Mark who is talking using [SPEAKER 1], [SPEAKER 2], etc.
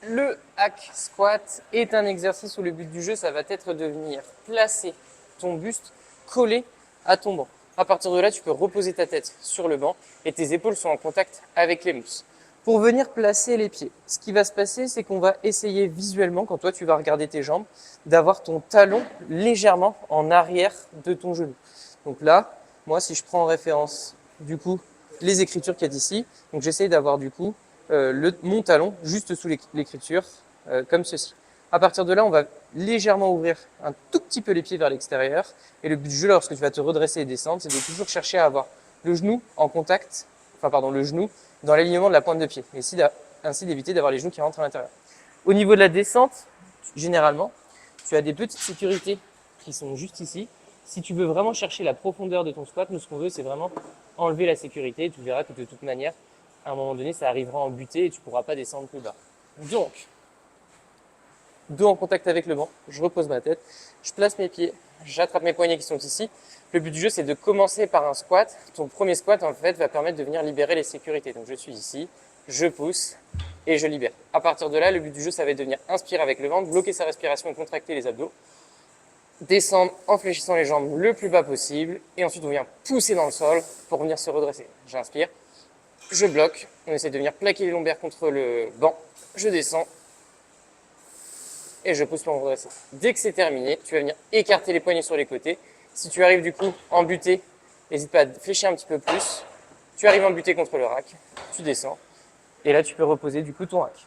[SPEAKER 1] Le hack squat est un exercice où le but du jeu, ça va être de venir placer ton buste collé à ton banc. À partir de là, tu peux reposer ta tête sur le banc et tes épaules sont en contact avec les muscles. Pour venir placer les pieds, ce qui va se passer, c'est qu'on va essayer visuellement, quand toi tu vas regarder tes jambes, d'avoir ton talon légèrement en arrière de ton genou. Donc là, moi, si je prends en référence, du coup, les écritures qu'il y a ici, donc j'essaye d'avoir du coup mon talon juste sous l'écriture, comme ceci. À partir de là, on va légèrement ouvrir un tout petit peu les pieds vers l'extérieur. Et le but du jeu, lorsque tu vas te redresser et descendre, c'est de toujours chercher à avoir le genou en contact, le genou dans l'alignement de la pointe de pied. Et ainsi d'éviter d'avoir les genoux qui rentrent à l'intérieur. Au niveau de la descente, généralement, tu as des petites sécurités qui sont juste ici. Si tu veux vraiment chercher la profondeur de ton squat, nous, ce qu'on veut, c'est vraiment enlever la sécurité. Tu verras que de toute manière, à un moment donné, ça arrivera en butée et tu ne pourras pas descendre plus bas. Donc, dos en contact avec le banc, je repose ma tête, je place mes pieds, j'attrape mes poignets qui sont ici. Le but du jeu, c'est de commencer par un squat. Ton premier squat, en fait, va permettre de venir libérer les sécurités. Donc, je suis ici, je pousse et je libère. À partir de là, le but du jeu, ça va être de venir inspirer avec le ventre, bloquer sa respiration et contracter les abdos. Descendre en fléchissant les jambes le plus bas possible. Et ensuite, on vient pousser dans le sol pour venir se redresser. J'inspire, je bloque, on essaie de venir plaquer les lombaires contre le banc. Je descends et je pousse pour me redresser. Dès que c'est terminé, tu vas venir écarter les poignets sur les côtés. Si tu arrives du coup en butée, n'hésite pas à fléchir un petit peu plus. Tu arrives en butée contre le rack, tu descends et là tu peux reposer du coup ton rack.